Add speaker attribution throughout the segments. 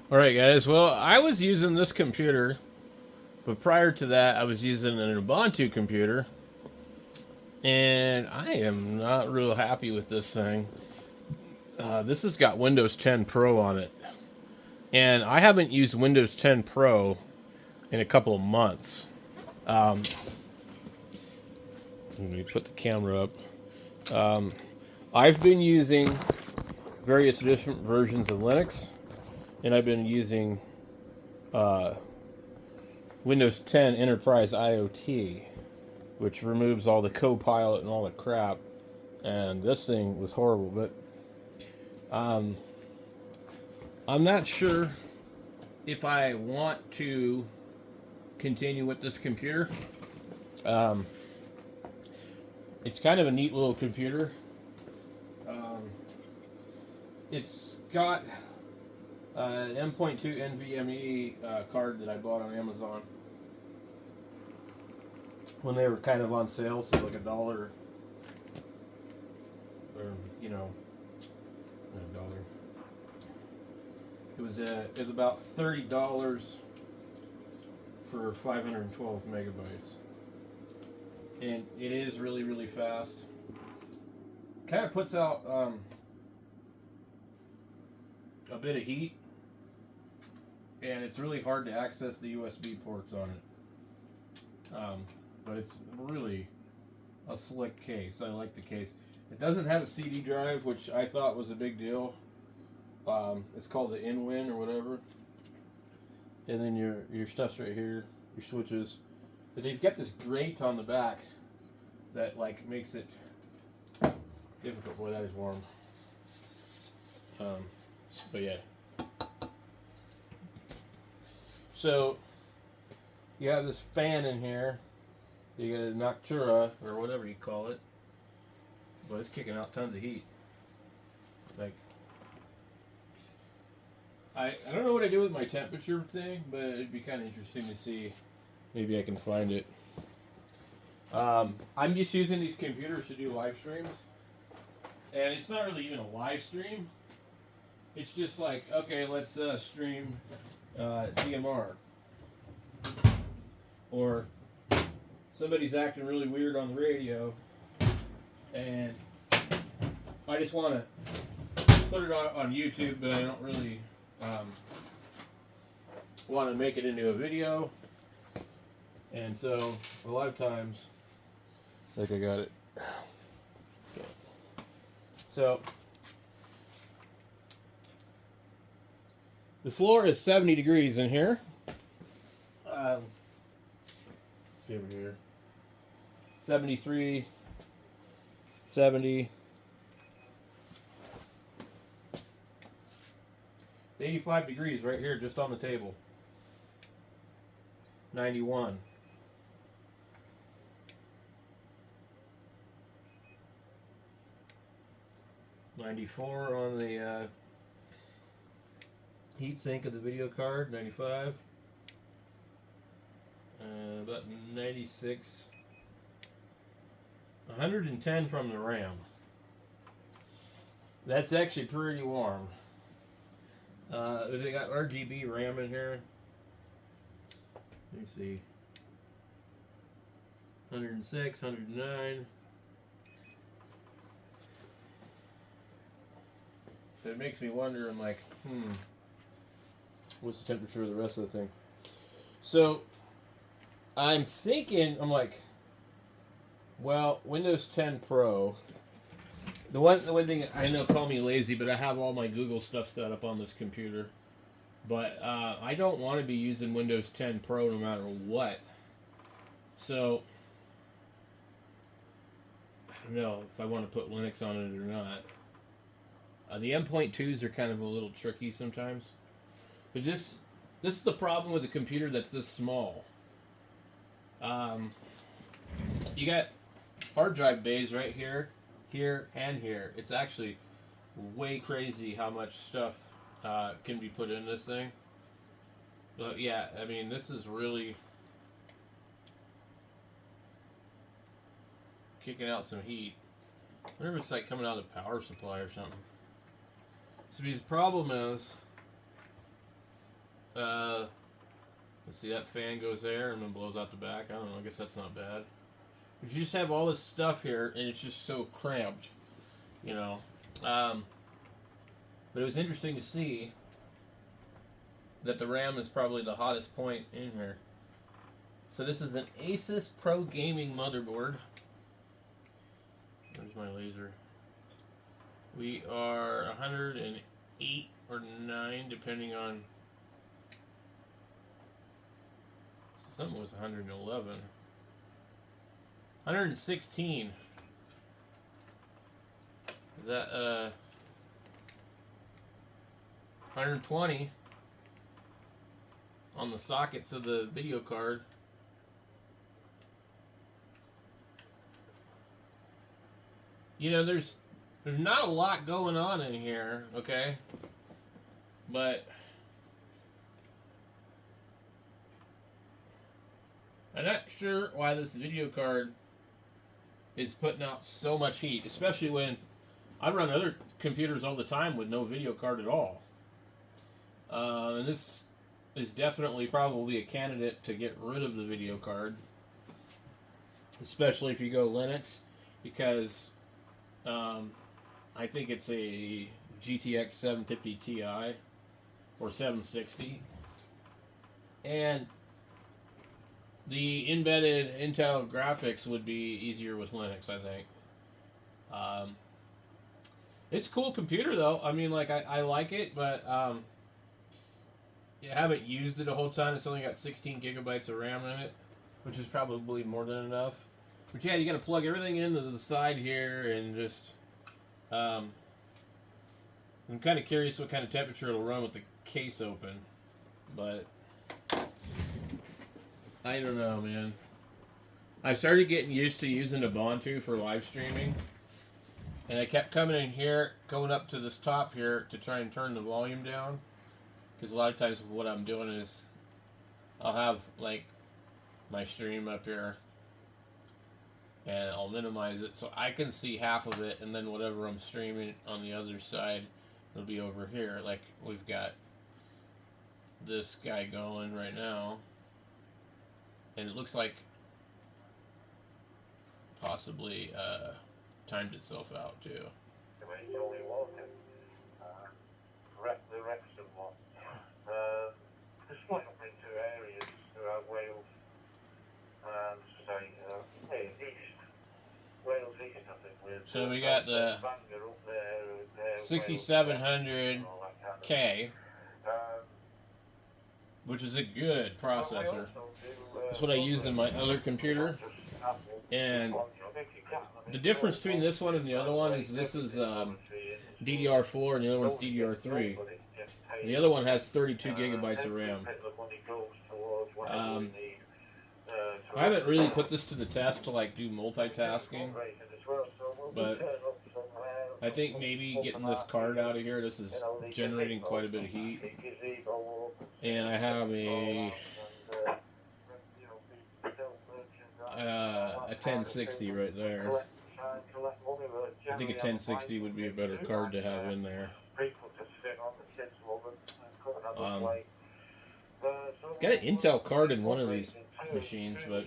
Speaker 1: Alright guys, well I was using this computer, but prior to that I was using an Ubuntu computer, and I am not real happy with this thing. This has got Windows 10 Pro on it, and I haven't used Windows 10 Pro in a couple of months. Um, Let me put the camera up. Um, I've been using various different versions of Linux, and I've been using uh, Windows 10 Enterprise IoT, which removes all the Copilot and all the crap. And this thing was horrible, but um, I'm not sure if I want to continue with this computer. Um, it's kind of a neat little computer. Um, it's got an M.2 NVMe card that I bought on Amazon when they were kind of on sale, so like $1, or not $1. It was about $30 for 512 megabytes, and it is really really fast. Kind of puts out a bit of heat, and it's really hard to access the USB ports on it. But it's really a slick case. I like the case. It doesn't have a CD drive, which I thought was a big deal. It's called the InWin or whatever. And then your stuff's right here, your switches. But they've got this grate on the back that like makes it difficult. Boy, that is warm. But yeah. So you have this fan in here. You got a Noctura or whatever you call it, but it's kicking out tons of heat. Like I don't know what I do with my temperature thing, but it'd be kind of interesting to see. Maybe I can find it. I'm just using these computers to do live streams, and it's not really even a live stream. It's just like, okay, let's stream DMR, or somebody's acting really weird on the radio, and I just want to put it on YouTube, but I don't really want to make it into a video. And so a lot of times, like I got it. Okay. So the floor is 70 degrees in here. See over here. 73, 70. It's 85 degrees right here just on the table. 91. $94 on the heat sink of the video card. 95. About 96. 110 from the RAM. That's actually pretty warm. They got RGB RAM in here. Let me see. 106, 109. So it makes me wonder, I'm like, what's the temperature of the rest of the thing? So I'm thinking, I'm like, well, Windows 10 Pro. The one thing, I know, call me lazy, but I have all my Google stuff set up on this computer. But I don't want to be using Windows 10 Pro no matter what. So I don't know if I want to put Linux on it or not. The M.2s are kind of a little tricky sometimes. But this is the problem with a computer that's this small. You got hard drive bays right here, here, and here. It's actually way crazy how much stuff can be put in this thing. But yeah, I mean, this is really kicking out some heat. I wonder if it's like coming out of the power supply or something. So the problem is, Let's see, that fan goes there and then blows out the back. I don't know, I guess that's not bad. But you just have all this stuff here, and it's just so cramped, you know. But it was interesting to see that the RAM is probably the hottest point in here. So this is an Asus Pro Gaming motherboard. Where's my laser? We are 108 or 9, depending on... Something was 111. 116. Is that 120 on the sockets of the video card. You know, there's not a lot going on in here, okay? But I'm not sure why this video card is putting out so much heat, especially when I run other computers all the time with no video card at all. And this is definitely probably a candidate to get rid of the video card, especially if you go Linux, because I think it's a GTX 750 Ti or 760, and the embedded Intel graphics would be easier with Linux, I think. It's a cool computer, though. I mean, like, I like it, but I haven't used it a whole ton. It's only got 16 gigabytes of RAM in it, which is probably more than enough. But yeah, you got to plug everything into the side here, and just I'm kind of curious what kind of temperature it'll run with the case open, but I don't know, man. I started getting used to using Ubuntu for live streaming, and I kept coming in here, going up to this top here to try and turn the volume down, because a lot of times what I'm doing is I'll have like my stream up here, and I'll minimize it so I can see half of it, and then whatever I'm streaming on the other side will be over here. Like, we've got this guy going right now, and it looks like possibly timed itself out too.
Speaker 2: It's only walking. The Wrexham one. They're split up into areas throughout Wales. And say, east. Wales East, I think.
Speaker 1: So we got the 6700k, which is a good processor. That's what I use in my other computer. And the difference between this one and the other one is this is ddr4 and the other one's ddr3. And the other one has 32 gigabytes of RAM. I haven't really put this to the test to like do multitasking, but I think maybe getting this card out of here, this is generating quite a bit of heat. And I have a 1060 right there. I think a 1060 would be a better card to have in there. Got an Intel card in one of these machines, but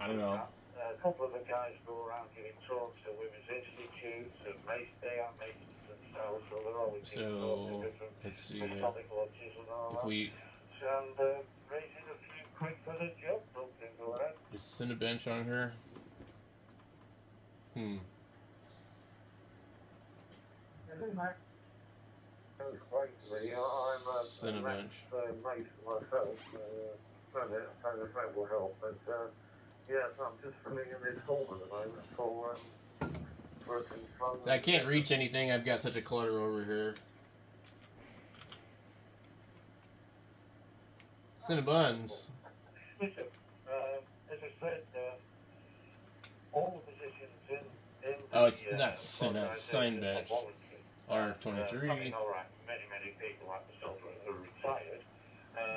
Speaker 1: I don't know.
Speaker 2: A couple of the guys go around giving talks at women's institutes and they are making themselves, so they're always
Speaker 1: so let's see if we
Speaker 2: raising a few quick for the job, something go ahead.
Speaker 1: Is Cinebench on here? Cinebench.
Speaker 2: Trying to find will help, but yeah, so I'm just filling in this form at the moment for
Speaker 1: I can't reach anything. I've got such a clutter over here. Cinebuns.
Speaker 2: Listen, as I said, all the positions in
Speaker 1: oh, it's not Cinebench. R23.
Speaker 2: Many people like myself are retired.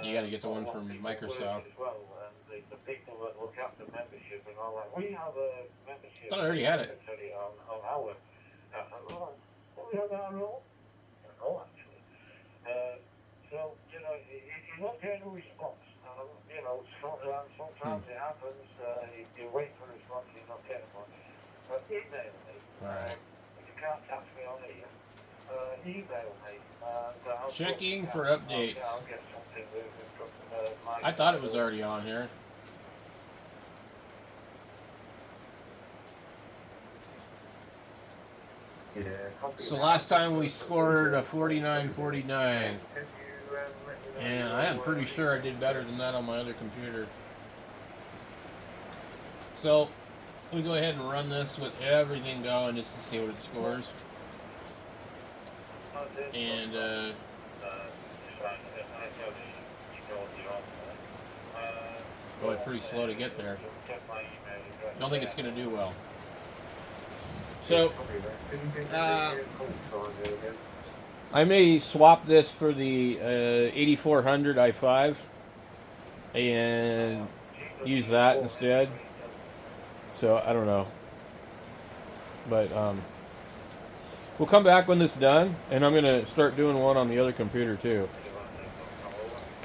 Speaker 1: You got to get the one from Microsoft.
Speaker 2: As well, and the people that look after membership and all that. We have a membership.
Speaker 1: I thought I already had it.
Speaker 2: On our. We have our own. No, actually. So not getting a response. You know, sometimes it happens, you wait for a response, you're not getting one. But email me.
Speaker 1: Alright.
Speaker 2: If you can't catch me on here, email me.
Speaker 1: Checking for updates.
Speaker 2: I'll get something moving from my...
Speaker 1: I thought it was already on here.
Speaker 2: Yeah,
Speaker 1: So last time we scored a 49-49. And I am pretty sure I did better than that on my other computer. So, we go ahead and run this with everything going just to see what it scores. And, boy, pretty slow to get there. I don't think it's going to do well. So, I may swap this for the 8400 i5 and use that instead. So, I don't know. But, we'll come back when this is done, and I'm going to start doing one on the other computer too.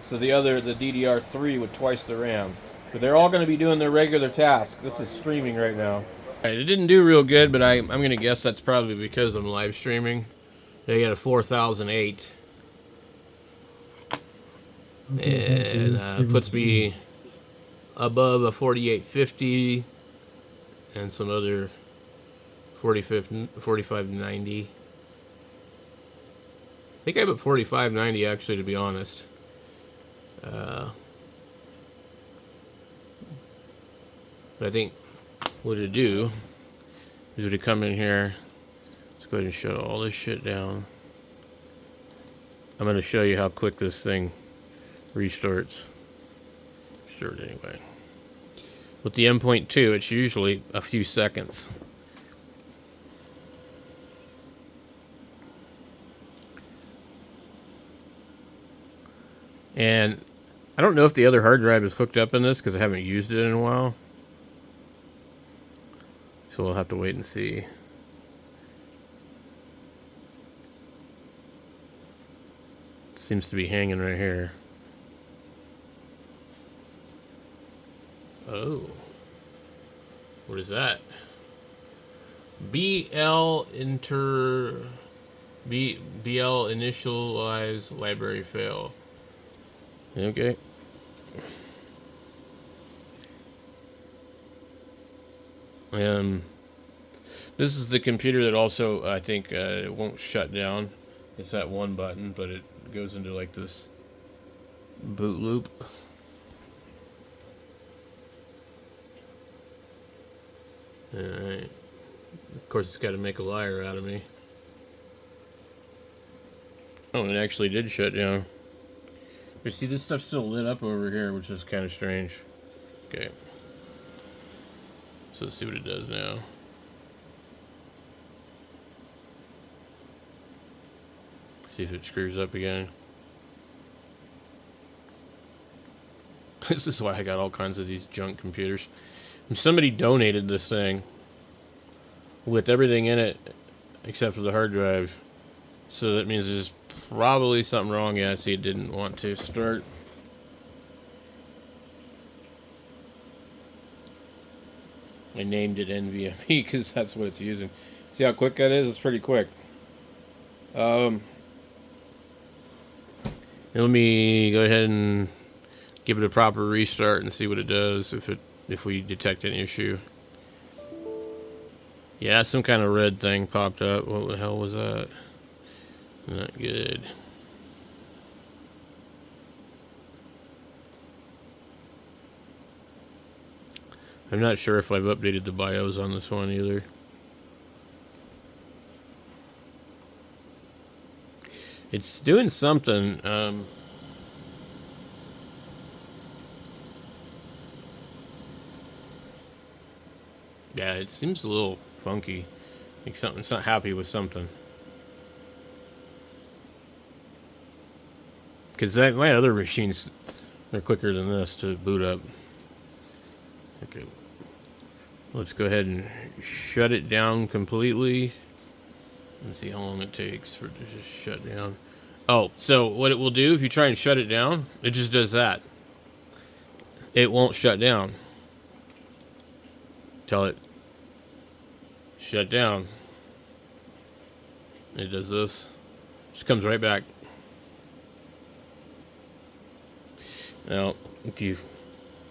Speaker 1: So the ddr3 with twice the RAM. But they're all going to be doing their regular task. This is streaming right now. It didn't do real good, but I'm going to guess that's probably because I'm live streaming. They got a 4008. And puts me above a 4850 and some other 4590. I think I put 4590 actually, to be honest. But I think what it'd do is it'd come in here. Let's go ahead and shut all this shit down. I'm going to show you how quick this thing restarts. Start anyway. With the M.2, it's usually a few seconds. And I don't know if the other hard drive is hooked up in this because I haven't used it in a while. So we'll have to wait and see. It seems to be hanging right here. Oh. What is that? BL initialize library fail. Okay. This is the computer that also, I think, it won't shut down. It's that one button, but it goes into like this boot loop. Alright. Of course, it's got to make a liar out of me. Oh, and it actually did shut down. You see, this stuff's still lit up over here, which is kind of strange. Okay. So let's see what it does now. See if it screws up again. This is why I got all kinds of these junk computers. And somebody donated this thing with everything in it except for the hard drive. So that means there's probably something wrong. Yeah, I see it didn't want to start. I named it NVMe because that's what it's using. See how quick that is? It's pretty quick. Let me go ahead and give it a proper restart and see what it does if we detect an issue. Yeah, some kind of red thing popped up. What the hell was that? Not good. I'm not sure if I've updated the BIOS on this one either. It's doing something. Yeah, it seems a little funky. Like something's not happy with something. Because my other machines are quicker than this to boot up. Okay. Let's go ahead and shut it down completely. And see how long it takes for it to just shut down. Oh, so what it will do if you try and shut it down, it just does that. It won't shut down. Tell it, shut down. It does this. Just comes right back. Now, if you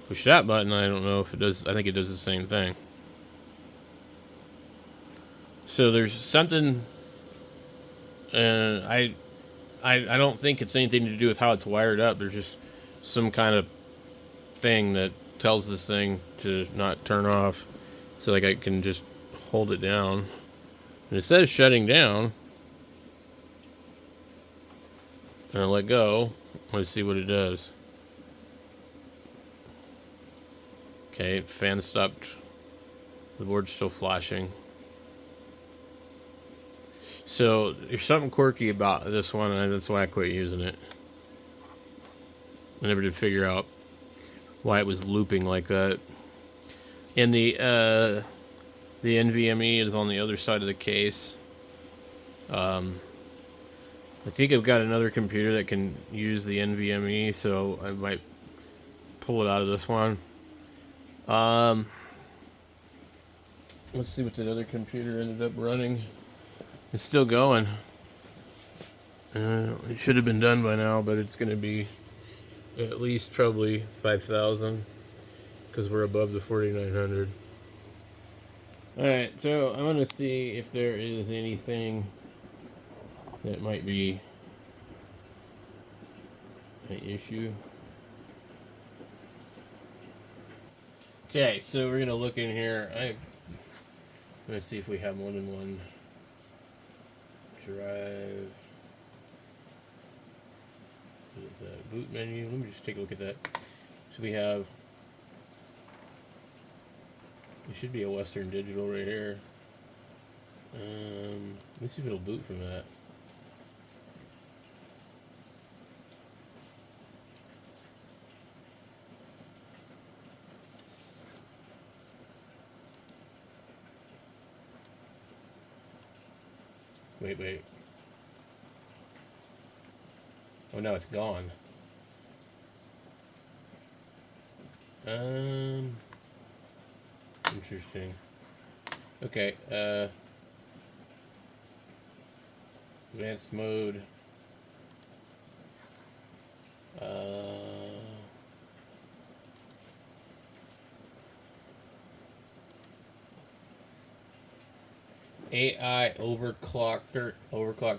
Speaker 1: push that button, I don't know if it does. I think it does the same thing. So there's something, and I don't think it's anything to do with how it's wired up. There's just some kind of thing that tells this thing to not turn off. So like I can just hold it down. And it says shutting down. And I let go. Let's see what it does. Okay, fan stopped. The board's still flashing. So there's something quirky about this one, and that's why I quit using it. I never did figure out why it was looping like that. And the NVMe is on the other side of the case. I think I've got another computer that can use the NVMe, so I might pull it out of this one. Let's see what that other computer ended up running. It's still going. It should have been done by now, but it's going to be at least probably 5,000 because we're above the 4,900. Alright, so I want to see if there is anything that might be an issue. Okay, so we're going to look in here. I'm going to see if we have more than one drive. What is that? Boot menu. Let me just take a look at that. So we have, it should be a Western Digital right here. Let's see if it'll boot from that. Wait. Oh no, it's gone. Interesting. Okay, advanced mode. AI overclock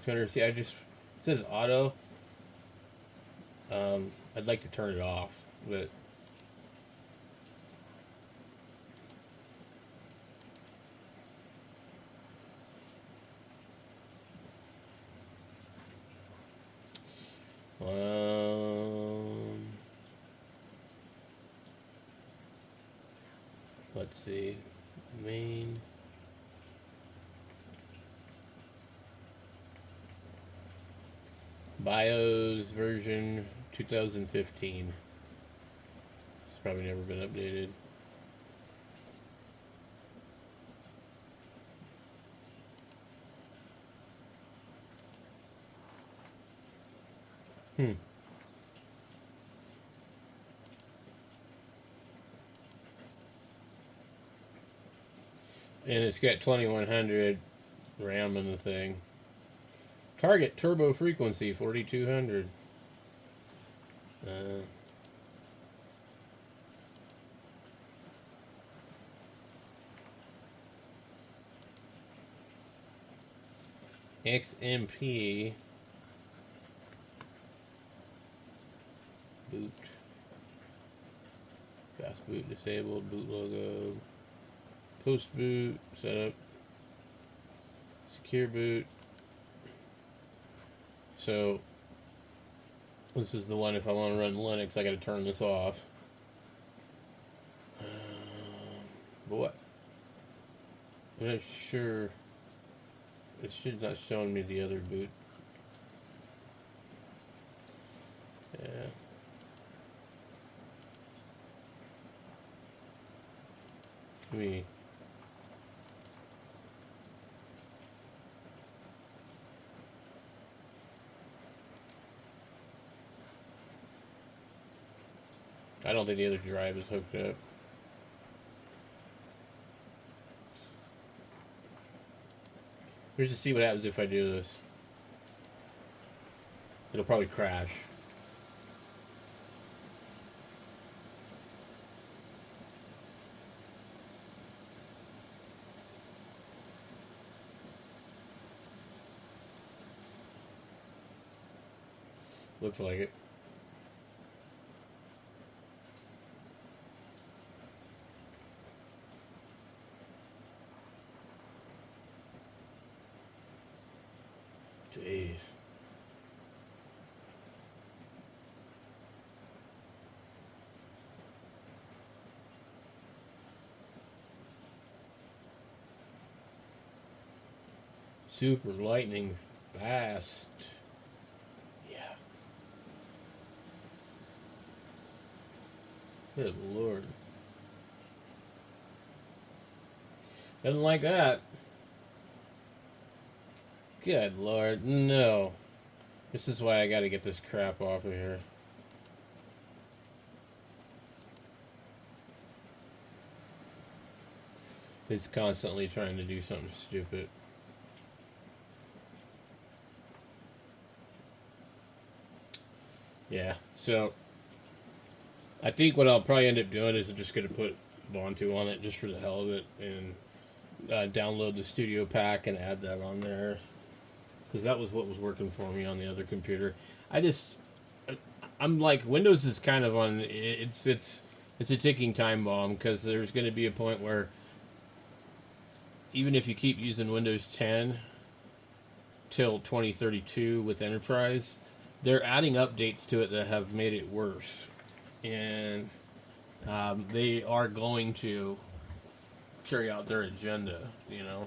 Speaker 1: tuner. See, it says auto. I'd like to turn it off, but let's see, main. BIOS version 2015. It's probably never been updated. And it's got 2100 RAM in the thing. Target turbo frequency 4200. XMP boot. Fast boot disabled. Boot logo. Post boot setup. Secure boot. So this is the one. If I want to run Linux, I got to turn this off. But what? I'm not sure. It should not showing me the other boot. Yeah. Me. I don't think the other drive is hooked up. Here's to see what happens if I do this. It'll probably crash. Looks like it. Jeez. Super lightning fast. Yeah. Good Lord. Doesn't like that. Good Lord, no. This is why I gotta get this crap off of here. It's constantly trying to do something stupid. Yeah, so I think what I'll probably end up doing is I'm just going to put Ubuntu on it just for the hell of it and download the studio pack and add that on there, because that was what was working for me on the other computer. I'm like, Windows is kind of on, it's a ticking time bomb, because there's going to be a point where even if you keep using Windows 10 till 2032 with Enterprise, they're adding updates to it that have made it worse. And they are going to carry out their agenda, you know.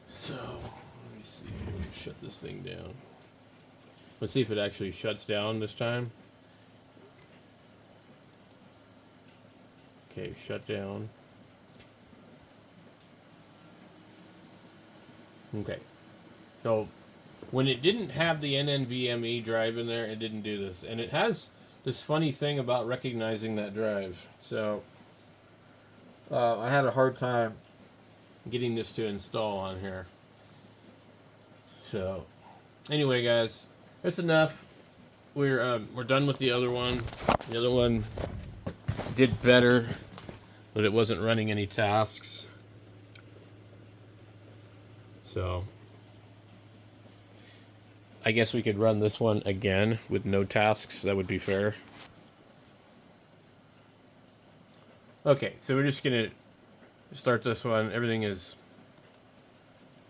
Speaker 1: So, let me see. Let me shut this thing down. Let's see if it actually shuts down this time. Okay, shut down. Okay. So, when it didn't have the NNVMe drive in there, it didn't do this. And it has this funny thing about recognizing that drive. So, I had a hard time getting this to install on here. So, anyway, guys, that's enough. We're done with the other one. The other one did better, but it wasn't running any tasks. So, I guess we could run this one again with no tasks. That would be fair. Okay, so we're just going to start this one. Everything is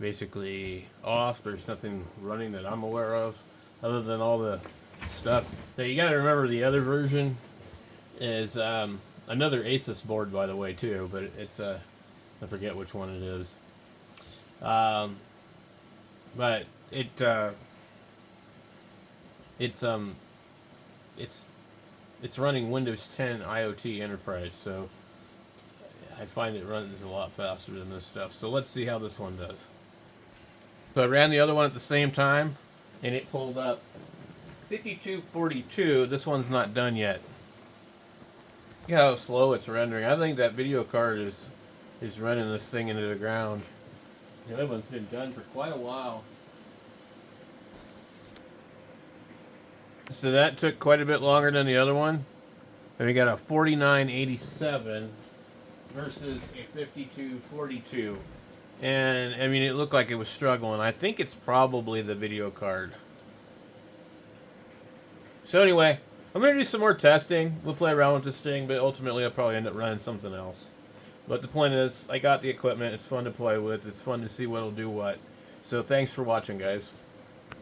Speaker 1: basically off. There's nothing running that I'm aware of other than all the stuff. Now, you got to remember the other version is another Asus board, by the way, too, but it's I forget which one it is. But it's running Windows 10 IoT Enterprise, so I find it runs a lot faster than this stuff. So let's see how this one does. So I ran the other one at the same time, and it pulled up 5242. This one's not done yet. Look how slow it's rendering. I think that video card is running this thing into the ground. The other one's been done for quite a while. So that took quite a bit longer than the other one. And we got a 4987 versus a 5242. And I mean, it looked like it was struggling. I think it's probably the video card. So anyway, I'm going to do some more testing. We'll play around with this thing, but ultimately I'll probably end up running something else. But the point is, I got the equipment. It's fun to play with. It's fun to see what'll do what. So thanks for watching, guys.